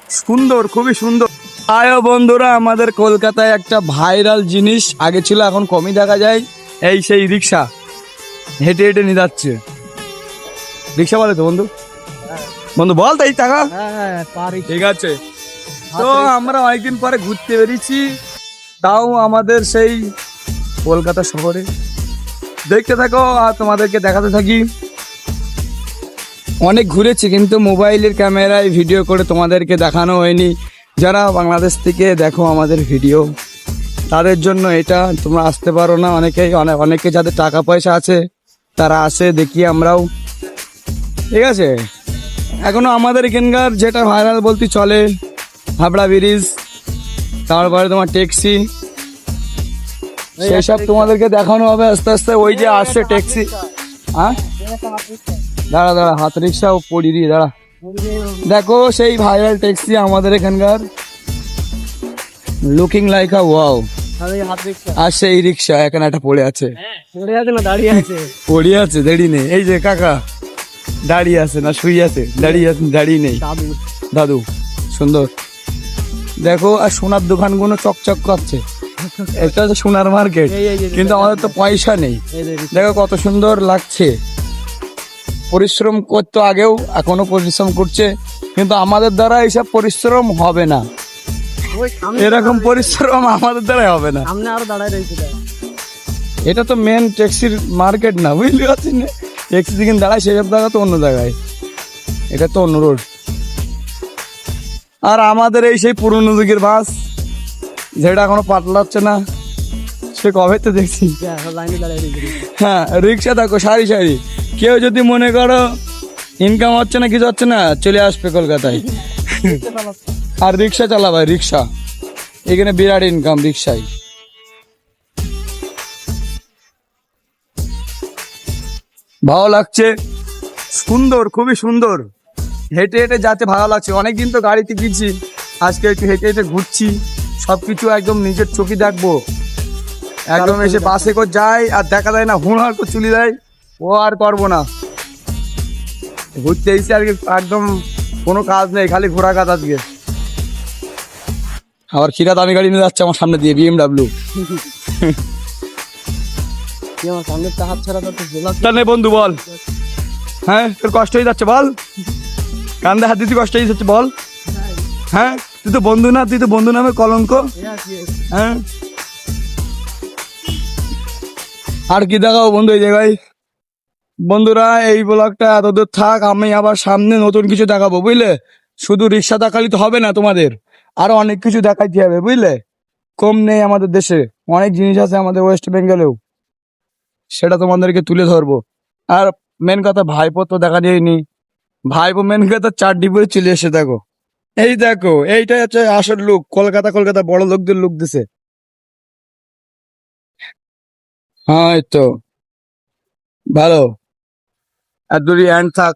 সুন্দর, খুবই সুন্দর। আয়ো বন্ধুরা, আমাদের কলকাতায় একটা ভাইরাল জিনিস আগে ছিল, এখন কমই দেখা যায়। এই সেই রিক্সা হেঁটে হেঁটে নিয়ে যাচ্ছে। রিক্সা বলে তো বন্ধু, বন্ধু বল তাই টাকা। ঠিক আছে, তো আমরা অনেকদিন পরে ঘুরতে বেরিয়েছি, তাও আমাদের সেই কলকাতা শহরে। দেখতে থাকো আর তোমাদেরকে দেখাতে থাকি। অনেক ঘুরেছি কিন্তু মোবাইলের ক্যামেরায় ভিডিও করে তোমাদেরকে দেখানো হয়নি। যারা বাংলাদেশ থেকে দেখো আমাদের ভিডিও, তাদের জন্য এটা। তোমরা আসতে পারো না, অনেকে যাদের টাকা পয়সা আছে তারা আসে, দেখি আমরাও। ঠিক আছে, এখনো আমাদের এখানকার যেটা ভাইরাল বলতে চলে, হাবড়া ব্রিজ, তারপরে তোমার ট্যাক্সি, সেসব তোমাদেরকে দেখানো হবে আস্তে আস্তে। ওই যে আসছে ট্যাক্সি। হ্যাঁ, দাঁড়া দাঁড়া, হাত রিক্সাও পড়ি দিয়ে দাঁড়া। দেখো সেই ভাইরাল ট্যাক্সি আমাদের এখানকার, লুকিং লাইক আ ওয়াও। আর সেই রিক্সা এখানে একটা পড়ে আছে, দাঁড়িয়ে আছে, পড়ে আছে, দাঁড়িয়ে নেই। এই যে কাকা দাঁড়িয়ে আছে না শুয়ে আছে, দাঁড়িয়ে আছে, দাঁড়িয়ে নেই। দাদু সুন্দর দেখো। আর সোনার দোকানগুলো চকচক করছে। এটা হচ্ছে সোনার মার্কেট, কিন্তু আমাদের তো পয়সা নেই। দেখো কত সুন্দর লাগছে। পরিশ্রম করতো আগেও, এখনো পরিশ্রম করছে, কিন্তু আমাদের দ্বারা এইসব পরিশ্রম হবে না। এরকম পরিশ্রম আমাদের দ্বারাই হবে না। সামনে আরো দাঁড়ায় রয়েছে। এটা তো মেন ট্যাক্সির মার্কেট না, বুঝলি পারছি না। ট্যাক্সি যেখানে দাঁড়ায় সেসব জায়গা তো অন্য জায়গায়, এটা তো অন্য রোড। আর আমাদের এই সেই পুরনো যুগের বাস, যেটা এখনো পাল্টাচ্ছে না, সে কবে তো দেখছি। লাইনে দাঁড়ায় রয়েছে। হ্যাঁ, রিক্সা দেখো সারি সারি। কেউ যদি মনে করো ইনকাম হচ্ছে না, কিছু হচ্ছে না, চলে আসবে কলকাতায় আর রিক্সা চালাবে। রিক্সা এখানে বিরাট ইনকাম রিক্সায়। ভালো লাগছে, সুন্দর, খুবই সুন্দর। হেঁটে হেঁটে যাতে ভালো লাগছে। অনেকদিন তো গাড়িতে গিয়েছি, আজকে একটু হেঁটে হেঁটে ঘুরছি, সবকিছু একদম নিজের চোখে দেখবো। একদম এসে বাসে করে যাই আর দেখা যায় না, হুড় করে চলে যায়। ও আর করবো না, ঘুরতে এসেছি আর কি, একদম কোনো কাজ নেই, খালি ঘোরা কাজ আজকে। আবার খিরা দামি গাড়ি নিয়ে যাচ্ছে আমার সামনে দিয়ে, BMW। আমার সামনে হাত ছাড়া তো নেই বন্ধু বল, হ্যাঁ তোর কষ্ট হয়ে যাচ্ছে বল, কান্দে হাত দিতে কষ্ট হয়ে যাচ্ছে বল। হ্যাঁ, তুই তো বন্ধু না, তুই তো বন্ধু নামে কলঙ্ক। হ্যাঁ, আর কি দেখাও বন্ধু এই জায়গায়। বন্ধুরা, এই ব্লগটা এতদূর থাক, আমি আবার সামনে নতুন কিছু দেখাবো, বুঝলে। শুধু রিক্সা দেখালি তো হবে না, তোমাদের আরো অনেক কিছু দেখাইতে হবে, বুঝলে। কম নেই আমাদের দেশে, অনেক জিনিস আছে আমাদের ওয়েস্ট বেঙ্গলেও, সেটা তোমাদেরকে তুলে ধরবো। আর মেন কথা, ভাইপো তো দেখা যায়নি। ভাইপো মেন কথা চারটি করে চলে এসে দেখো। এই দেখো, এইটাই হচ্ছে আসল লুক। কলকাতা কলকাতা বড় লোকদের লুক দিছে। হ্যাঁ, এই তো ভালো। আর দুটি অ্যান্ড থাক।